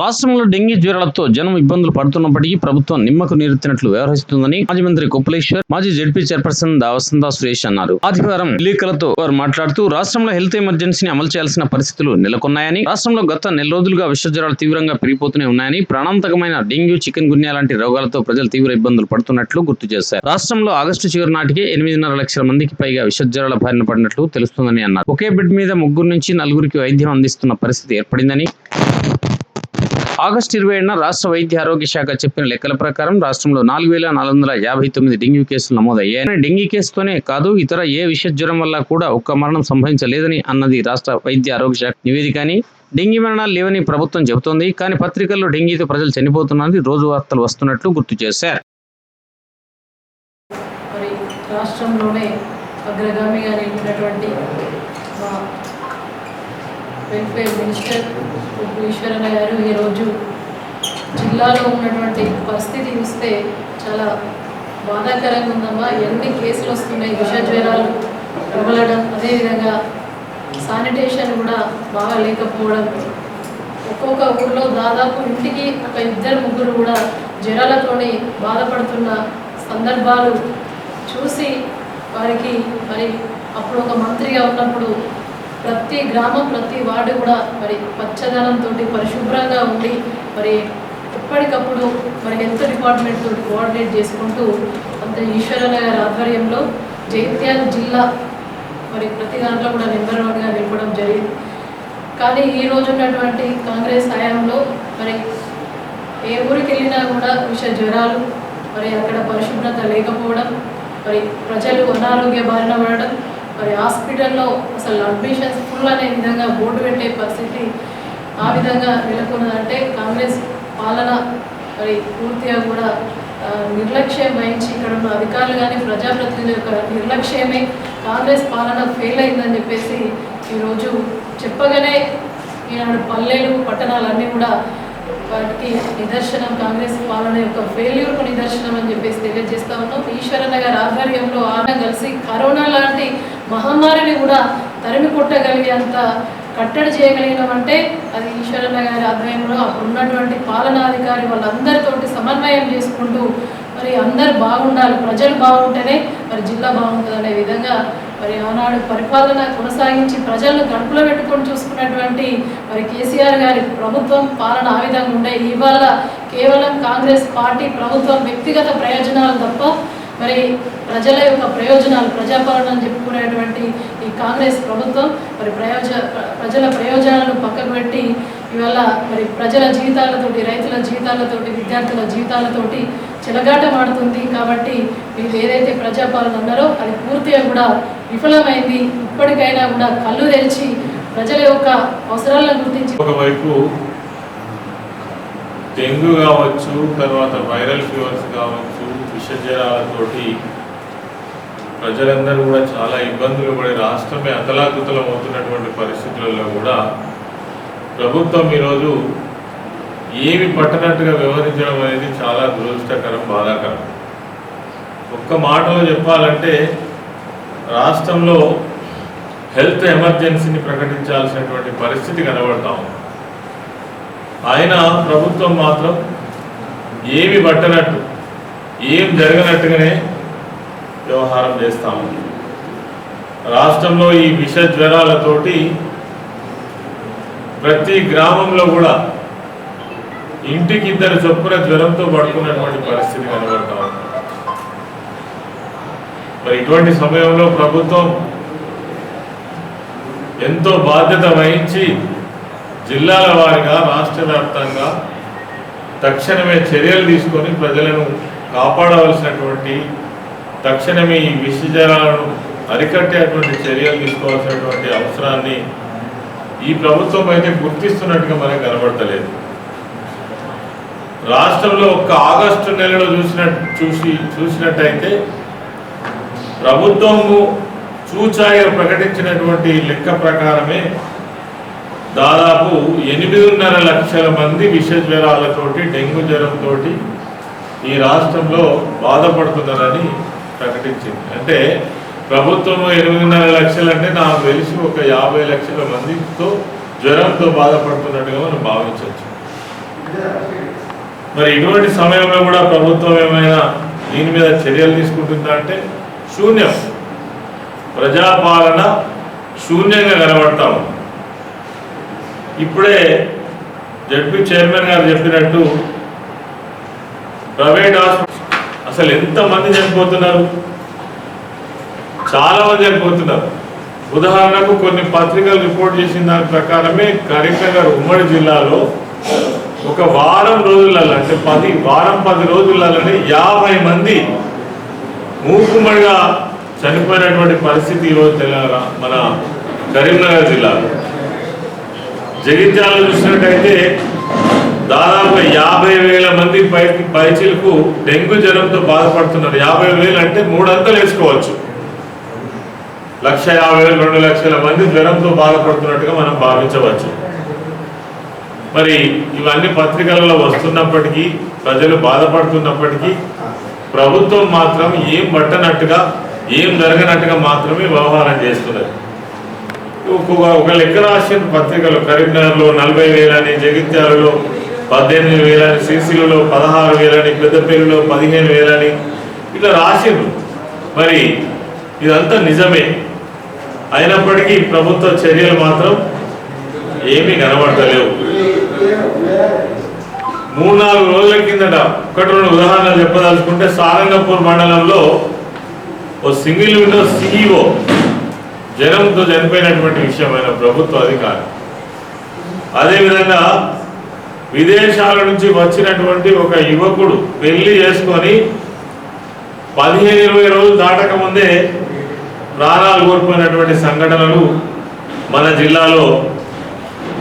రాష్ట్రంలో డెంగీ జ్వరాలతో జనం ఇబ్బందులు పడుతున్నప్పటికీ ప్రభుత్వం నిమ్మకు నీరెత్తినట్లు వ్యవహరిస్తుందని మాజీ మంత్రి కొప్పులేశ్వర్, మాజీ జెడ్పీ చైర్పర్సన్ వసంత సురేష్ అన్నారు. ఆదివారం విలేకరులతో వారు మాట్లాడుతూ రాష్ట్రంలో హెల్త్ ఎమర్జెన్సీని అమలు చేయాల్సిన పరిస్థితులు నెలకొన్నాయని, రాష్ట్రంలో గత నెల రోజులుగా విష జ్వరాలు తీవ్రంగా పెరిగిపోతూనే ఉన్నాయని, ప్రాణాంతకమైన డెంగ్యూ, చికెన్ గున్యా లాంటి రోగాలతో ప్రజలు తీవ్ర ఇబ్బందులు పడుతున్నట్లు గుర్తు చేశారు. రాష్ట్రంలో ఆగస్టు చివరి నాటికే 8.5 లక్షల మందికి పైగా విష జ్వరాల బారిన పడినట్లు తెలుస్తుందని అన్నారు. ఒకే బెడ్ మీద 3 నుంచి 4కి వైద్యం అందిస్తున్న పరిస్థితి ఏర్పడిందని, ఆగస్టు 27న రాష్ట్ర వైద్య ఆరోగ్య శాఖ చెప్పిన లెక్కల ప్రకారం రాష్ట్రంలో 4,459 డెంగ్యూ కేసులు నమోదయ్యాయని, డెంగీ కేసుతోనే కాదు ఇతర ఏ విష జ్వరం వల్ల కూడా ఒక్క మరణం సంభవించలేదని అన్నది రాష్ట్ర వైద్య ఆరోగ్య శాఖ నివేదిక అని, డెంగీ మరణాలు లేవని ప్రభుత్వం చెబుతోంది. కానీ పత్రికల్లో డెంగీతో ప్రజలు చనిపోతున్నారని రోజు వార్తలు వస్తున్నట్లు గుర్తు చేశారు. రాష్ట్రంలోనే అగ్రగామిగా నిలిపినటువంటి వెల్ఫేర్ మినిస్టర్ ఈశ్వరన్న గారు ఈరోజు జిల్లాలో ఉన్నటువంటి పరిస్థితి చూస్తే చాలా బాధాకరంగా ఉందమ్మా. ఎన్ని కేసులు వస్తున్నాయి, విష జ్వరాలు ప్రబలడం, అదేవిధంగా శానిటేషన్ కూడా బాగా లేకపోవడం, ఒక్కొక్క ఊళ్ళో దాదాపు ఇంటికి ఒక 2-3 కూడా జ్వరాలతోని బాధపడుతున్న సందర్భాలు చూసి వారికి మరి అప్పుడు ఒక మంత్రిగా ఉన్నప్పుడు ప్రతి గ్రామం, ప్రతి వార్డు కూడా మరి పచ్చదనంతో పరిశుభ్రంగా ఉండి మరి ఎప్పటికప్పుడు మరి హెల్త్ డిపార్ట్మెంట్ తోటి కోఆర్డినేట్ చేసుకుంటూ అంత ఈశ్వరన్న గారి ఆధ్వర్యంలో జైత్యాల జిల్లా మరి ప్రతి దాంట్లో కూడా నెంబర్ 1గా నిలపడం జరిగింది. కానీ ఈ రోజు ఉన్నటువంటి కాంగ్రెస్ హయాంలో మరి ఏ ఊరికి వెళ్ళినా కూడా విష జ్వరాలు, మరి అక్కడ పరిశుభ్రత లేకపోవడం, మరి ప్రజలు అనారోగ్య బారిన పడడం, మరి హాస్పిటల్లో అసలు అడ్మిషన్స్ ఫుల్ అనే విధంగా బోర్డు పెట్టే పరిస్థితి ఆ విధంగా నెలకొన్నదంటే కాంగ్రెస్ పాలన మరి పూర్తిగా కూడా నిర్లక్ష్యం వహించి ఇక్కడ ఉన్న అధికారులు కానీ ప్రజాప్రతినిధుల యొక్క నిర్లక్ష్యమే కాంగ్రెస్ పాలన ఫెయిల్ అయిందని చెప్పేసి ఈరోజు చెప్పగానే ఈనాడు పల్లెలు, పట్టణాలన్నీ కూడా వాటికి నిదర్శనం, కాంగ్రెస్ పాలన యొక్క ఫెయిల్యూర్కు నిదర్శనం అని చెప్పేసి తెలియజేస్తా ఉన్నాం. ఈశ్వరన్న గారి ఆధ్వర్యంలో ఆయన కలిసి కరోనా లాంటి మహమ్మారిని కూడా తరిమి కొట్టగలిగేంత కట్టడి చేయగలిగినామంటే అది ఈశ్వరన్న గారి ఆధ్వర్యంలో అప్పుడు ఉన్నటువంటి పాలనాధికారి వాళ్ళందరితోటి సమన్వయం చేసుకుంటూ మరి అందరు బాగుండాలి, ప్రజలు బాగుంటేనే మరి జిల్లా బాగుంటుంది అనే విధంగా మరి ఆనాడు పరిపాలన కొనసాగించి ప్రజలను గడుపులో పెట్టుకొని చూసుకున్నటువంటి మరి కేసీఆర్ గారి ప్రభుత్వం పాలన ఆ విధంగా ఉండే. ఇవాళ కేవలం కాంగ్రెస్ పార్టీ ప్రభుత్వం వ్యక్తిగత ప్రయోజనాలు తప్ప మరి ప్రజల యొక్క ప్రయోజనాలు, ప్రజాపాలన చెప్పుకునేటువంటి ఈ కాంగ్రెస్ ప్రభుత్వం మరి ప్రజల ప్రయోజనాలను పక్కకు పెట్టి ఇవాళ మరి ప్రజల జీవితాలతోటి, రైతుల జీవితాలతోటి, విద్యార్థుల జీవితాలతోటి చెలగాటమాడుతుంది. కాబట్టి మీరు ఏదైతే ప్రజాపాలన అన్నారో అది పూర్తిగా కూడా విఫలమైంది. ఇప్పటికైనా కూడా కళ్ళు తెరిచి ప్రజల యొక్క అవసరాలను గుర్తించి ఒకవైపు డెంగ్యూ కావచ్చు, తర్వాత వైరల్ ఫీవర్స్ కావచ్చు, విష జ్వరాలతోటి ప్రజలందరూ కూడా చాలా ఇబ్బందులు పడి రాష్ట్రమే అతలాకుతలం అవుతున్నటువంటి పరిస్థితులలో కూడా ప్రభుత్వం ఈరోజు ఏమి పట్టనట్టుగా వ్యవహరించడం అనేది చాలా దురదృష్టకరం, బాధాకరం. ఒక్క మాటలో చెప్పాలంటే రాష్ట్రంలో హెల్త్ ఎమర్జెన్సీని ప్రకటించాల్సినటువంటి పరిస్థితి కనబడతాం. ఆయన ప్రభుత్వం మాత్రం ఏమి పట్టనట్టు, ఏం జరగనట్టుగానే వ్యవహారం చేస్తాము. రాష్ట్రంలో ఈ విష జ్వరాలతోటి ప్రతి గ్రామంలో కూడా ఇంటికి 2 చొప్పున జ్వరంతో పడుకున్నటువంటి పరిస్థితి కనబడతా ఉంది. మరి ఇటువంటి సమయంలో ప్రభుత్వం ఎంతో బాధ్యత వహించి జిల్లాల వారీగా రాష్ట్ర వ్యాప్తంగా తక్షణమే చర్యలు తీసుకొని ప్రజలను కాపాడవలసినటువంటి, తక్షణమే ఈ విష జ్వరాలను అరికట్టేటువంటి చర్యలు తీసుకోవాల్సినటువంటి అవసరాన్ని ఈ ప్రభుత్వం అయితే గుర్తిస్తున్నట్టుగా మనకు కనబడతలేదు. రాష్ట్రంలో ఒక్క ఆగస్టు నెలలో చూసినట్టయితే ప్రభుత్వము చూచాయ ప్రకటించినటువంటి లెక్క ప్రకారమే దాదాపు 8.5 లక్షల మంది విష జ్వరాలతోటి, డెంగ్యూ జ్వరంతో ఈ రాష్ట్రంలో బాధపడుతున్నారని ప్రకటించింది. అంటే ప్రభుత్వం 8.5 లక్షలు అంటే నాకు తెలిసి ఒక 50 లక్షల మందితో జ్వరంతో బాధపడుతున్నట్టుగా మనం భావించవచ్చు. మరి ఇటువంటి సమయంలో కూడా ప్రభుత్వం ఏమైనా దీని మీద చర్యలు తీసుకుంటుందా అంటే శూన్యం. ప్రజాపాలన శూన్యంగా కనబడతాము. ఇప్పుడే జడ్పీ చైర్మన్ గారు చెప్పినట్టు ప్రైవేట్ హాస్పిటల్ అసలు ఎంతమంది చనిపోతున్నారు, చాలా మంది చనిపోతున్నారు. ఉదాహరణకు కొన్ని పత్రికలు రిపోర్ట్ చేసిన దాని ప్రకారమే కరీంనగర్ ఉమ్మడి జిల్లాలో ఒక వారం రోజులలో అంటే 10 రోజులలోనే 50 మంది మూకుమ్మడిగా చనిపోయినటువంటి పరిస్థితి ఈరోజు మన కరీంనగర్ జిల్లాలో. జగిత్యాల చూసినట్టయితే దాదాపు 50,000 మంది పైచిలకు డెంగ్యూ జ్వరంతో బాధపడుతున్నారు. 50,000 అంటే 3 అంతలు వేసుకోవచ్చు. 1,50,000 2 లక్షల మంది జ్వరంతో బాధపడుతున్నట్టుగా మనం భావించవచ్చు. మరి ఇవన్నీ పత్రికలలో వస్తున్నప్పటికీ, ప్రజలు బాధపడుతున్నప్పటికీ ప్రభుత్వం మాత్రం ఏం పట్టనట్టుగా, ఏం జరగనట్టుగా మాత్రమే వ్యవహారం చేస్తున్నది. ఒక లెక్క రాసిన పత్రికలు కరీంనగర్లో 40,000 అని, జగిత్యాలలో 18,000 అని, సిరిసిల్లలో 16,000 అని, పెద్దపల్లిలో 15,000 అని ఇట్లా రాసిండ్రు. మరి ఇదంతా నిజమే అయినప్పటికీ ప్రభుత్వ చర్యలు మాత్రం ఏమీ కనబడతలేవు. 3-4 రోజుల కిందట 1-2 ఉదాహరణలు చెప్పదలుచుకుంటే సారంగపూర్ మండలంలో ఓ సింగిల్ విండో CEO జ్వరంతో చనిపోయినటువంటి విషయమైన ప్రభుత్వ అధికారి. అదేవిధంగా విదేశాల నుంచి వచ్చినటువంటి ఒక యువకుడు పెళ్లి చేసుకొని 15-20 రోజులు దాటక ముందే ప్రాణాలు కోల్పోయినటువంటి సంఘటనలు మన జిల్లాలో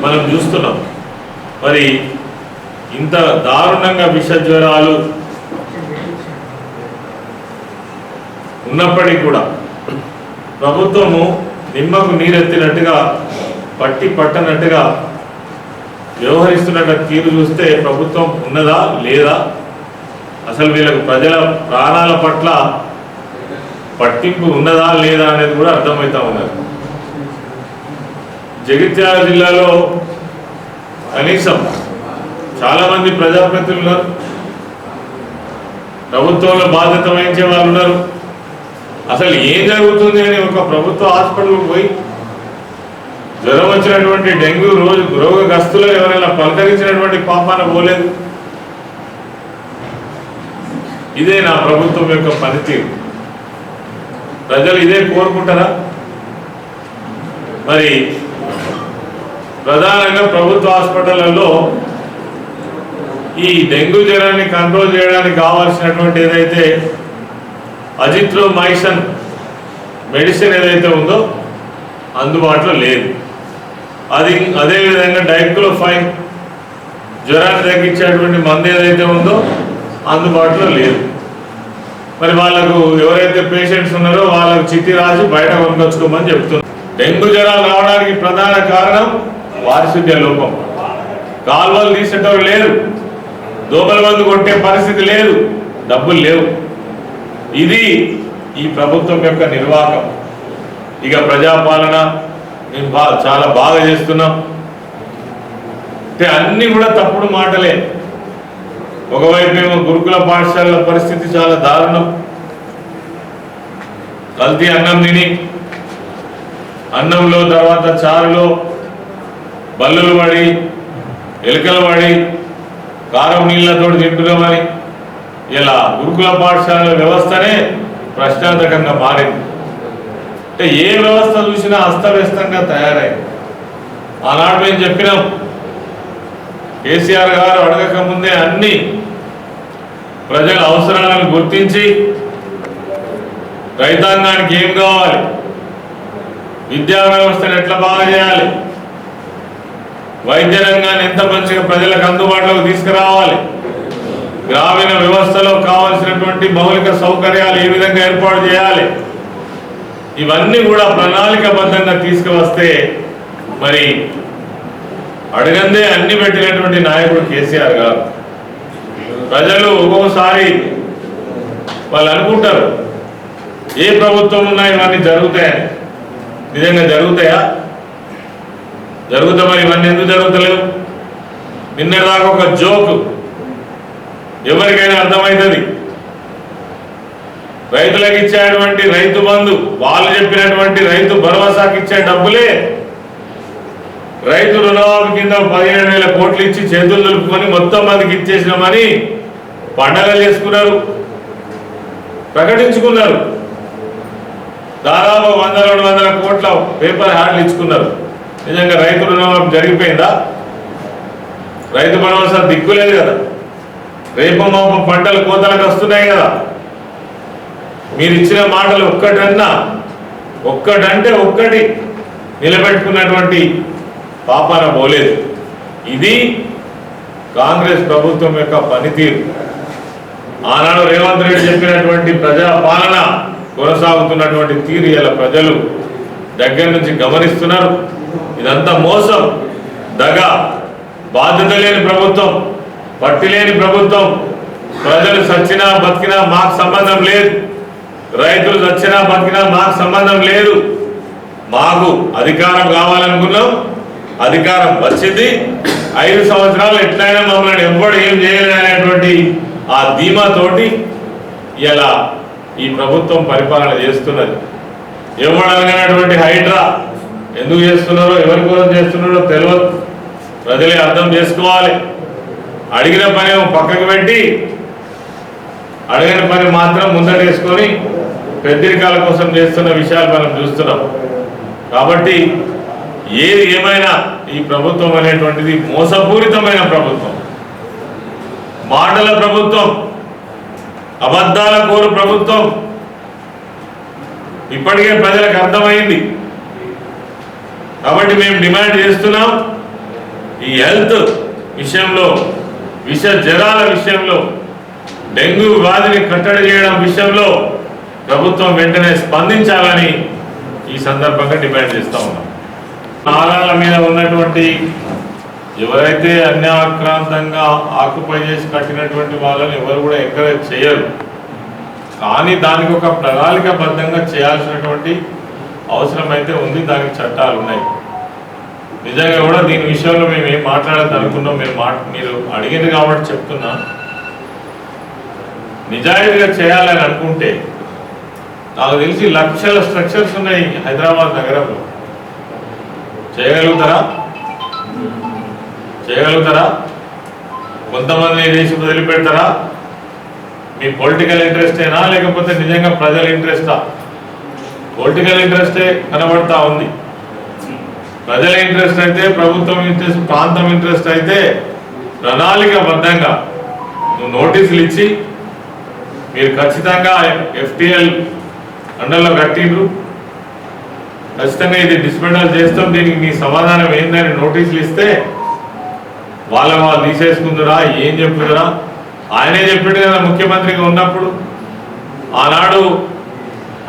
మనం చూస్తున్నాం. మరి ఇంత దారుణంగా విష జ్వరాలు ఉన్నప్పటికీ కూడా ప్రభుత్వము నిమ్మకు నీరెత్తినట్టుగా, పట్టనట్టుగా వ్యవహరిస్తున్న తీరు చూస్తే ప్రభుత్వం ఉన్నదా లేదా, అసలు వీళ్ళకు ప్రజల ప్రాణాల పట్ల పట్టింపు ఉన్నదా లేదా అనేది కూడా అర్థమవుతా ఉన్నది. జగిత్యాల జిల్లాలో కనీసం చాలా మంది ప్రజాప్రతినిధులు ఉన్నారు, ప్రభుత్వంలో బాధ్యత వహించే వాళ్ళు ఉన్నారు. అసలు ఏం జరుగుతుంది అని ఒక ప్రభుత్వ హాస్పిటల్కి పోయి జ్వరం వచ్చినటువంటి డెంగ్యూ రోగగ్రస్తులు ఎవరైనా పలకరించినటువంటి పాపాన పోలేదు. ఇదే నా ప్రభుత్వం యొక్క పనితీరు. ప్రజలు ఇదే కోరుకుంటారా? మరి ప్రధానంగా ప్రభుత్వ హాస్పిటళ్లలో ఈ డెంగ్యూ జ్వరాన్ని కంట్రోల్ చేయడానికి కావాల్సినటువంటి ఏదైతే అజిత్రోమైసిన్ మెడిసిన్ ఏదైతే ఉందో అందుబాటులో లేదు. అదేవిధంగా డైక్లోఫైన్ జ్వరాన్ని తగ్గించేటువంటి మందు ఏదైతే ఉందో అందుబాటులో లేదు. మరి వాళ్ళకు ఎవరైతే పేషెంట్స్ ఉన్నారో వాళ్ళకు చిట్టి రాసి బయట కొనుకొచ్చుకోమని చెప్తున్నారు. డెంగ్యూ జ్వరాలు రావడానికి ప్రధాన కారణం పారిశుద్ధ్య లోపం. కాలువలు తీసేటప్పుడు లేదు, దోమల మందు కొట్టే పరిస్థితి లేదు, డబ్బులు లేవు. ఇది ఈ ప్రభుత్వం యొక్క నిర్వాహకం. ఇక ప్రజాపాలన మేము చాలా బాగా చేస్తున్నాం అంటే అన్ని కూడా తప్పుడు మాటలే. ఒకవైపు ఏమో గురుకుల పాఠశాలల పరిస్థితి చాలా దారుణం. కల్తీ అన్నం తిని అన్నంలో తర్వాత చారులో బల్లులు పడి ఎలుకలు పడి కారం నీళ్లతో తింటున్నామని ఇలా గురుకుల పాఠశాలల వ్యవస్థనే ప్రశ్నార్థకంగా మారింది. అంటే ఏ వ్యవస్థ చూసినా అస్తవ్యస్తంగా తయారైంది. ఆనాడు మేము చెప్పినాం, కేసీఆర్ గారు అడగక ముందే అన్ని ప్రజల అవసరాలను గుర్తించి రైతాంగానికి ఏం కావాలి, విద్యా వ్యవస్థను ఎట్లా బాగా చేయాలి, వైద్య రంగాన్ని ఎంత మంచిగా ప్రజలకు అందుబాటులోకి తీసుకురావాలి, గ్రామీణ వ్యవస్థలో కావాల్సినటువంటి మౌలిక సౌకర్యాలు ఏ విధంగా ఏర్పాటు చేయాలి, ఇవన్నీ కూడా ప్రణాళికబద్ధంగా తీసుకువస్తే మరి అడగందే అన్ని పెట్టినటువంటి నాయకుడు కేసీఆర్ గారు. ప్రజలు ఒక్కొక్కసారి వాళ్ళు అనుకుంటారు ఏ ప్రభుత్వం ఉన్నా ఇవన్నీ జరుగుతాయని. నిజంగా జరుగుతాయా? జరుగుతా మరి ఇవన్నీ ఎందుకు జరుగుతలేవు? నిన్నటిదాకా ఒక జోక్, ఎవరికైనా అర్థమవుతుంది. రైతులకు ఇచ్చేటువంటి రైతు బంధు, వాళ్ళు చెప్పినటువంటి రైతు భరోసాకి ఇచ్చే డబ్బులే రైతు రుణమాఫీ కింద 17,000 కోట్లు ఇచ్చి చేతులు దులుపుకొని మొత్తం మందికి ఇచ్చేసినామని పండగ చేసుకున్నారు, ప్రకటించుకున్నారు. దాదాపు 100-200 కోట్ల పేపర్ హ్యాండ్లు ఇచ్చుకున్నారు. నిజంగా రైతు రుణమాఫీ జరిగిపోయిందా? రైతు భరోసా దిక్కులేదు కదా. రేపు మాప పంటలు కోతలకు వస్తున్నాయి కదా. మీరు ఇచ్చిన మాటలు ఒక్కటంటే ఒక్కటి నిలబెట్టుకున్నటువంటి పాపాన పోలేదు. ఇది కాంగ్రెస్ ప్రభుత్వం యొక్క పనితీరు. ఆనాడు రేవంత్ రెడ్డి చెప్పినటువంటి ప్రజా పాలన కొనసాగుతున్నటువంటి తీరు ఇలా ప్రజలు దగ్గర నుంచి గమనిస్తున్నారు. ఇదంతా మోసం, దగ, బాధ్యత లేని ప్రభుత్వం, పట్టి లేని ప్రభుత్వం. ప్రజలు సచ్చినా బతికినా మాకు సంబంధం లేదు, రైతులు సచ్చినా బతికినా మాకు సంబంధం లేదు. మాకు అధికారం కావాలనుకున్నాం, అధికారం వచ్చింది. 5 సంవత్సరాలు ఎట్లయినా మమ్మల్ని ఎవ్వడు ఏం చేయలేనటువంటి ఆ ధీమాతోటి ఇలా ఈ ప్రభుత్వం పరిపాలన చేస్తున్నది. ఎవడనటువంటి హైడ్రా ఎందుకు చేస్తున్నారో, ఎవరి కోసం చేస్తున్నారో తెలియదు. ప్రజలే అర్థం చేసుకోవాలి. అడిగిన పని పక్కకు పెట్టి అడిగిన పని మాత్రం ముందటేసుకొని పెద్దరికాల కోసం చేస్తున్న విషయాలు మనం చూస్తున్నాం. కాబట్టి ఏది ఏమైనా ఈ ప్రభుత్వం అనేటువంటిది మోసపూరితమైన ప్రభుత్వం, మాటల ప్రభుత్వం, అబద్ధాల కోరు ప్రభుత్వం. ఇప్పటికే ప్రజలకు అర్థమైంది. కాబట్టి మేము డిమాండ్ చేస్తున్నాం, ఈ హెల్త్ విషయంలో, విష జ్వరాల విషయంలో, డెంగ్యూ వ్యాధిని కట్టడి చేయడం విషయంలో ప్రభుత్వం వెంటనే స్పందించాలని ఈ సందర్భంగా డిమాండ్ చేస్తూ ఉన్నాం. నాలాల మీద ఉన్నటువంటి ఎవరైతే అన్యాక్రాంతంగా ఆక్యుపై చేసి కట్టినటువంటి వాళ్ళని ఎవరు కూడా ఎంకరేజ్ చేయరు. కానీ దానికి ఒక ప్రణాళికాబద్ధంగా చేయాల్సినటువంటి అవసరం అయితే ఉంది. దానికి చట్టాలు ఉన్నాయి. నిజంగా కూడా దీని విషయంలో మేము ఏం మాట్లాడద్దు అనుకున్నాం. మీరు అడిగింది కాబట్టి చెప్తున్నా. నిజాయితీగా చేయాలని అనుకుంటే నాకు తెలిసి లక్షల స్ట్రక్చర్స్ ఉన్నాయి హైదరాబాద్ నగరంలో. చేయగలుగుతారా? కొంతమంది దేశం వదిలిపెడతారా? మీ పొలిటికల్ ఇంట్రెస్టేనా లేకపోతే నిజంగా ప్రజల ఇంట్రెస్టా? పొలిటికల్ ఇంట్రెస్టే కనబడతా ఉంది. ప్రజల ఇంట్రెస్ట్ అయితే, ప్రభుత్వం ఇంట్రెస్ట్, ప్రాంతం ఇంట్రెస్ట్ అయితే ప్రణాళికాబద్ధంగా నువ్వు నోటీసులు ఇచ్చి మీరు ఖచ్చితంగా FTL అండర్లో కట్టిండ్రు, ఖచ్చితంగా ఇది డిస్మెంటల్ చేస్తాం, దీనికి మీ సమాధానం ఏందని నోటీసులు ఇస్తే వాళ్ళు తీసేసుకుందరా, ఏం చెప్పుదరా? ఆయనే చెప్పిండు కదా ముఖ్యమంత్రిగా ఉన్నప్పుడు. ఆనాడు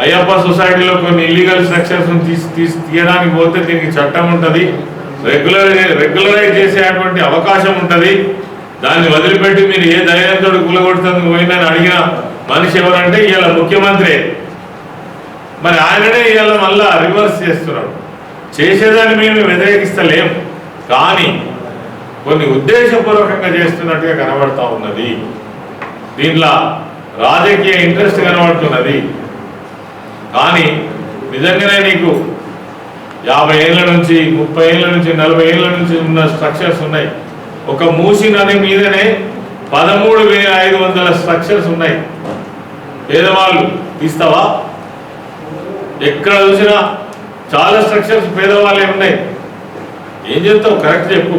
అయ్యప్ప సొసైటీలో కొన్ని ఇల్లీగల్ స్ట్రక్చర్స్ తీయడానికి పోతే దీనికి చట్టం ఉంటుంది, రెగ్యులరైజ్ చేసేటువంటి అవకాశం ఉంటుంది. దాన్ని వదిలిపెట్టి మీరు ఏ ధైర్యంతో కూలగొడుతుంది పోయిందని అడిగిన మనిషి ఎవరంటే ఇవాళ ముఖ్యమంత్రి. మరి ఆయననే ఇవాళ మళ్ళా రివర్స్ చేస్తున్నాడు. చేసేదాన్ని మేము వ్యతిరేకిస్తలేం, కానీ కొన్ని ఉద్దేశపూర్వకంగా చేస్తున్నట్టుగా కనబడతా ఉన్నది. దీంట్లో రాజకీయ ఇంట్రెస్ట్ కనబడుతున్నది. కానీ నిజంగానే నీకు 50 ఏళ్ళ నుంచి 30 ఏళ్ళ నుంచి 40 ఏళ్ళ నుంచి ఉన్న స్ట్రక్చర్స్ ఉన్నాయి. ఒక మూసీ నది మీదనే 13,500 స్ట్రక్చర్స్ ఉన్నాయి. పేదవాళ్ళు తీస్తావా? ఎక్కడ చూసినా చాలా స్ట్రక్చర్స్ పేదవాళ్ళే ఉన్నాయి. ఏం చెప్తావు? కరెక్ట్ చెప్పు.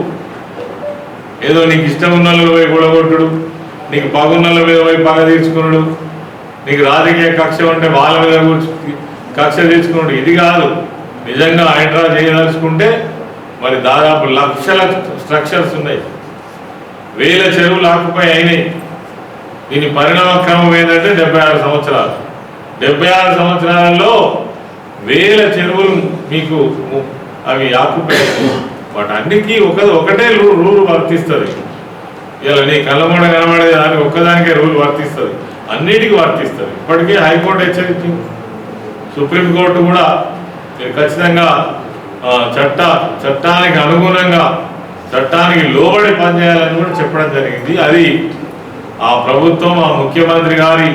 ఏదో నీకు ఇష్టం ఉన్న వాళ్ళు పోయి కూడగొట్టుడు, నీకు పగున్నల మీద పోయి పగ తీర్చుకున్నాడు, నీకు రాజకీయ కక్ష ఉంటే వాళ్ళ మీద కక్ష తీర్చుకున్నాడు. ఇది కాదు. నిజంగా హైడ్రా చేయదలుచుకుంటే మరి దాదాపు లక్షల స్ట్రక్చర్స్ ఉన్నాయి, 1000 చెరువులు ఆక్యుపై అయినాయి. దీని పరిణామ క్రమం ఏంటంటే 76 సంవత్సరాలు. 76 సంవత్సరాలలో 1000 చెరువులు మీకు అవి ఆక్యుపై అయినాయి. వాటన్నిటికీ ఒకటే రూల్ వర్తిస్తుంది. ఇలా నీ కళ్ళమూడ కనబడేది దానికి ఒక్కదానికే రూల్ వర్తిస్తుంది, అన్నిటికీ వర్తిస్తుంది. ఇప్పటికే హైకోర్టు హెచ్చరించింది, సుప్రీంకోర్టు కూడా మీరు ఖచ్చితంగా చట్టానికి అనుగుణంగా చట్టానికి లోబడి పనిచేయాలని కూడా చెప్పడం జరిగింది. అది ఆ ప్రభుత్వం, ఆ ముఖ్యమంత్రి గారి